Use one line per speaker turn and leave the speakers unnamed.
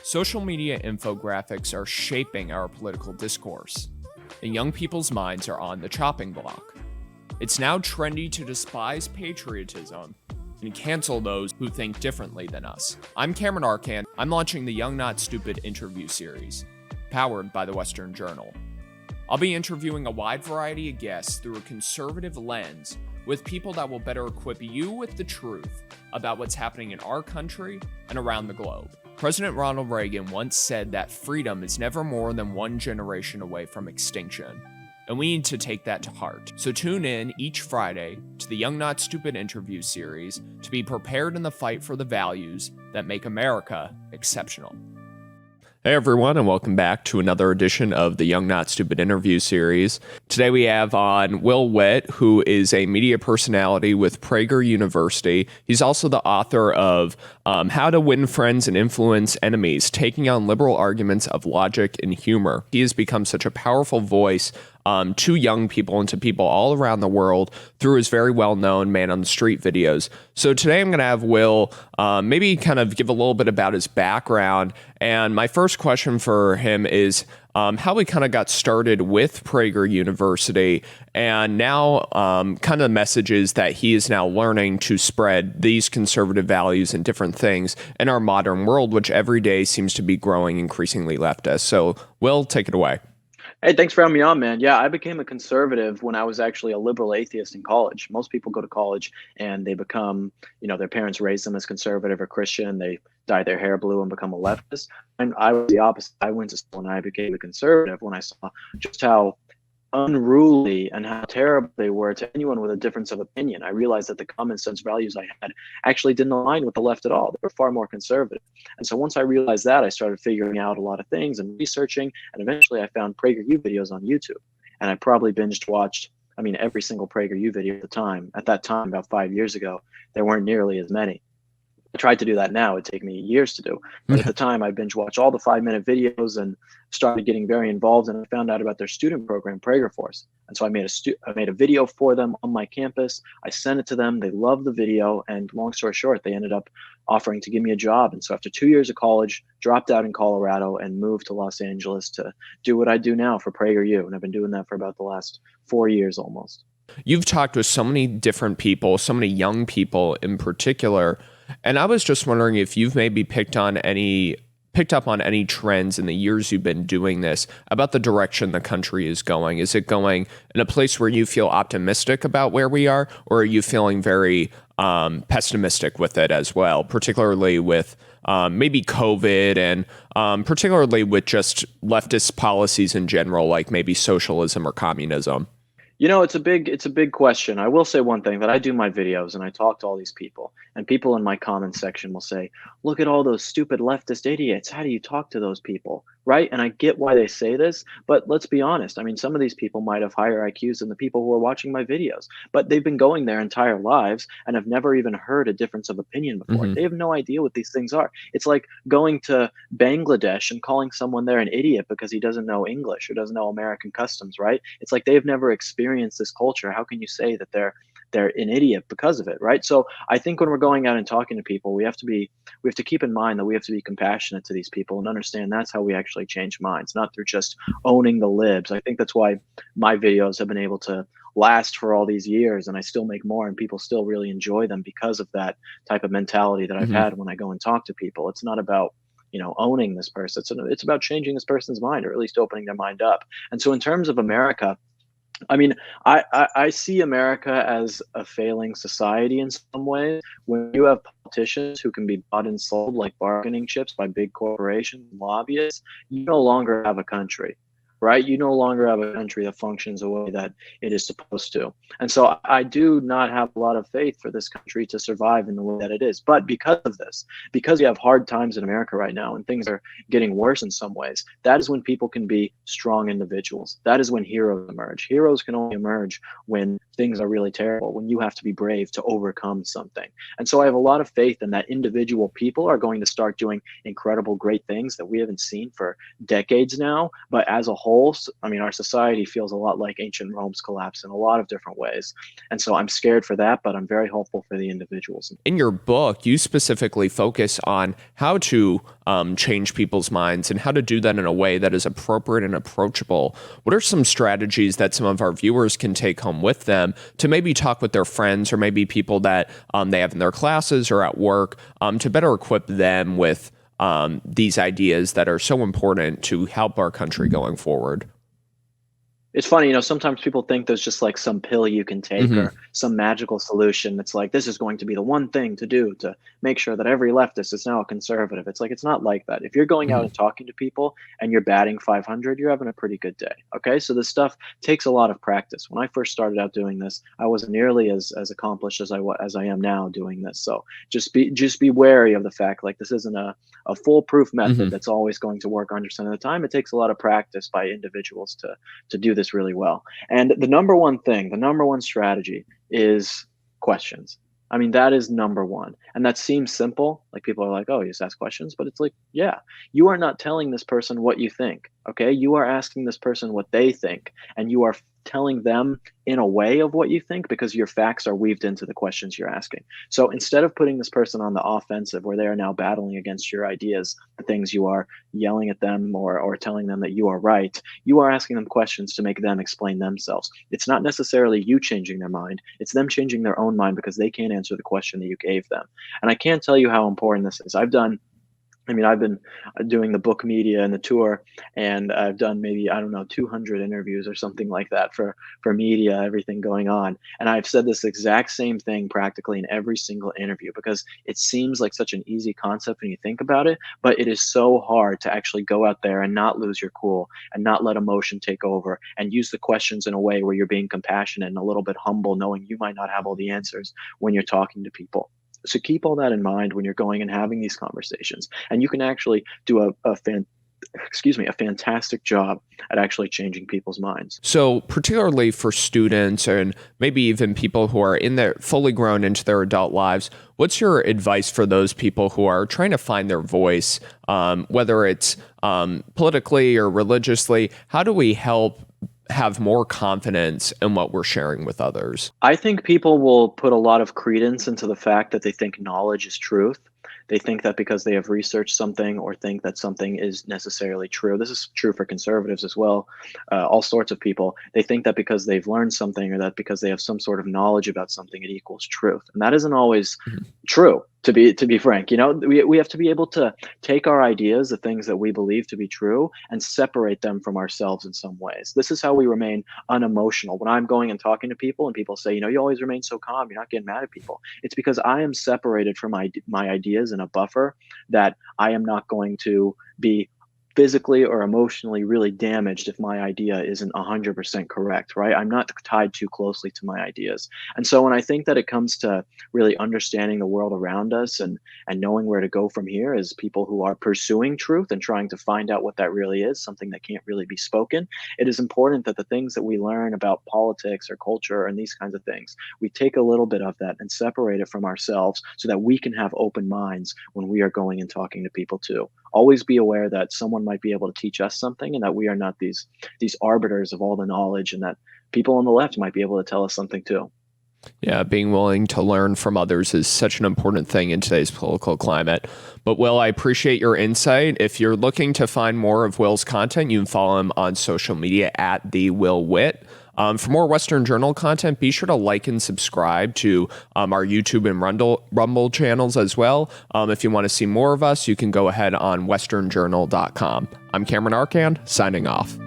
Social media infographics are shaping our political discourse, and young people's minds are on the chopping block. It's now trendy to despise patriotism and cancel those who think differently than us. I'm Cameron Arcand. I'm launching the Young Not Stupid interview series, powered by the Western Journal. I'll be interviewing a wide variety of guests through a conservative lens with people that will better equip you with the truth about what's happening in our country and around the globe. President Ronald Reagan once said that freedom is never more than one generation away from extinction, and we need to take that to heart. So tune in each Friday to the Young Not Stupid interview series to be prepared in the fight for the values that make America exceptional. Hey everyone, and welcome back to another edition of the Young Not Stupid interview series. Today we have on Witt, who is a media personality with Prager University. He's also the author of How to Win Friends and Influence Enemies, Taking on Liberal Arguments of Logic and Humor. He has become such a powerful voice to young people and to people all around the world through his very well-known Man on the Street videos. So today I'm going to have Will maybe kind of give a little bit about his background. And my first question for him is how he kind of got started with Prager University and now kind of the messages that he is now learning to spread these conservative values and different things in our modern world, which every day seems to be growing increasingly leftist. So Will, take it away.
Hey, thanks for having me on, man. Yeah, I became a conservative when I was actually a liberal atheist in college. Most people go to college and they become, their parents raised them as conservative or Christian. They dye their hair blue and become a leftist. And I was the opposite. I went to school and I became a conservative when I saw just how unruly and how terrible they were to anyone with a difference of opinion. I realized that the common sense values I had actually didn't align with the left at all. They were far more conservative. And so once I realized that, I started figuring out a lot of things and researching, and eventually I found PragerU videos on YouTube. And I probably watched every single PragerU video at the time. At that time, about 5 years ago, there weren't nearly as many. I tried to do that now. It'd take me years to do. But at the time, I binge watched all the 5-minute videos and started getting very involved. And I found out about their student program, Prager Force. And so I made a video for them on my campus. I sent it to them. They loved the video. And long story short, they ended up offering to give me a job. And so after 2 years of college, dropped out in Colorado and moved to Los Angeles to do what I do now for PragerU. And I've been doing that for about the last 4 years almost.
You've talked with so many different people, so many young people in particular. And I was just wondering if you've maybe picked up on any trends in the years you've been doing this about the direction the country is going. Is it going in a place where you feel optimistic about where we are, or are you feeling very pessimistic with it as well, particularly with maybe COVID and particularly with just leftist policies in general, like maybe socialism or communism?
It's a big question. I will say one thing, that I do my videos and I talk to all these people, and people in my comment section will say, look at all those stupid leftist idiots. How do you talk to those people? Right? And I get why they say this, but let's be honest. Some of these people might have higher IQs than the people who are watching my videos, but they've been going their entire lives and have never even heard a difference of opinion before. Mm-hmm. They have no idea what these things are. It's like going to Bangladesh and calling someone there an idiot because he doesn't know English or doesn't know American customs, right? It's like they've never experienced this culture. How can you say that they're an idiot because of it, right? So I think when we're going out and talking to people, we have to keep in mind that we have to be compassionate to these people and understand that's how we actually change minds, not through just owning the libs. I think that's why my videos have been able to last for all these years, and I still make more, and people still really enjoy them because of that type of mentality that I've had when I go and talk to people. It's not about owning this person. It's about changing this person's mind, or at least opening their mind up. And so in terms of America, I see America as a failing society in some ways. When you have politicians who can be bought and sold like bargaining chips by big corporations and lobbyists, you no longer have a country, right? You no longer have a country that functions the way that it is supposed to. And so I do not have a lot of faith for this country to survive in the way that it is. But because of this, because we have hard times in America right now and things are getting worse in some ways, that is when people can be strong individuals. That is when heroes emerge. Heroes can only emerge when things are really terrible, when you have to be brave to overcome something. And so I have a lot of faith in that individual people are going to start doing incredible, great things that we haven't seen for decades now. But as a whole, our society feels a lot like ancient Rome's collapse in a lot of different ways. And so I'm scared for that, but I'm very hopeful for the individuals.
In your book, you specifically focus on how to change people's minds and how to do that in a way that is appropriate and approachable. What are some strategies that some of our viewers can take home with them to maybe talk with their friends or maybe people that they have in their classes or at work to better equip them with these ideas that are so important to help our country going forward?
It's funny, sometimes people think there's just like some pill you can take or some magical solution. It's like, this is going to be the one thing to do to make sure that every leftist is now a conservative. It's like, it's not like that. If you're going out and talking to people and you're batting 500, you're having a pretty good day. Okay. So this stuff takes a lot of practice. When I first started out doing this, I wasn't nearly as accomplished as I am now doing this. So just be wary of the fact, like, this isn't a foolproof method that's always going to work 100% of the time. It takes a lot of practice by individuals to do this really well. And the number one strategy is questions. I mean, that is number one. And that seems simple. Like, people are like, oh, you just ask questions. But it's like, yeah, you are not telling this person what you think. Okay. You are asking this person what they think. And you are telling them in a way of what you think because your facts are weaved into the questions you're asking. So instead of putting this person on the offensive where they are now battling against your ideas, the things you are yelling at them or telling them that you are right, you are asking them questions to make them explain themselves. It's not necessarily you changing their mind. It's them changing their own mind because they can't answer the question that you gave them. And I can't tell you how important this is. I've been doing the book media and the tour, and I've done maybe, 200 interviews or something like that for media, everything going on. And I've said this exact same thing practically in every single interview because it seems like such an easy concept when you think about it, but it is so hard to actually go out there and not lose your cool and not let emotion take over and use the questions in a way where you're being compassionate and a little bit humble, knowing you might not have all the answers when you're talking to people. So keep all that in mind when you're going and having these conversations, and you can actually do a fantastic job at actually changing people's minds.
So particularly for students and maybe even people who are in their fully grown into their adult lives, what's your advice for those people who are trying to find their voice, whether it's politically or religiously? How do we help have more confidence in what we're sharing with others?
I think people will put a lot of credence into the fact that they think knowledge is truth. They think that because they have researched something or think that something is necessarily true. This is true for conservatives as well, all sorts of people. They think that because they've learned something or that because they have some sort of knowledge about something, it equals truth. And that isn't always true, to be frank. We have to be able to take our ideas, the things that we believe to be true, and separate them from ourselves in some ways. This is how we remain unemotional. When I'm going and talking to people and people say, you always remain so calm, you're not getting mad at people. It's because I am separated from my ideas in a buffer that I am not going to be physically or emotionally really damaged if my idea isn't 100% correct, right? I'm not tied too closely to my ideas. And so when I think that it comes to really understanding the world around us and knowing where to go from here as people who are pursuing truth and trying to find out what that really is, something that can't really be spoken, it is important that the things that we learn about politics or culture and these kinds of things, we take a little bit of that and separate it from ourselves so that we can have open minds when we are going and talking to people too. Always be aware that someone might be able to teach us something and that we are not these arbiters of all the knowledge, and that people on the left might be able to tell us something too.
Yeah, being willing to learn from others is such an important thing in today's political climate. But Will, I appreciate your insight. If you're looking to find more of Will's content, you can follow him on social media at the Will Witt. For more Western Journal content, be sure to like and subscribe to our YouTube and Rumble channels as well. If you want to see more of us, you can go ahead on westernjournal.com. I'm Cameron Arcand, signing off.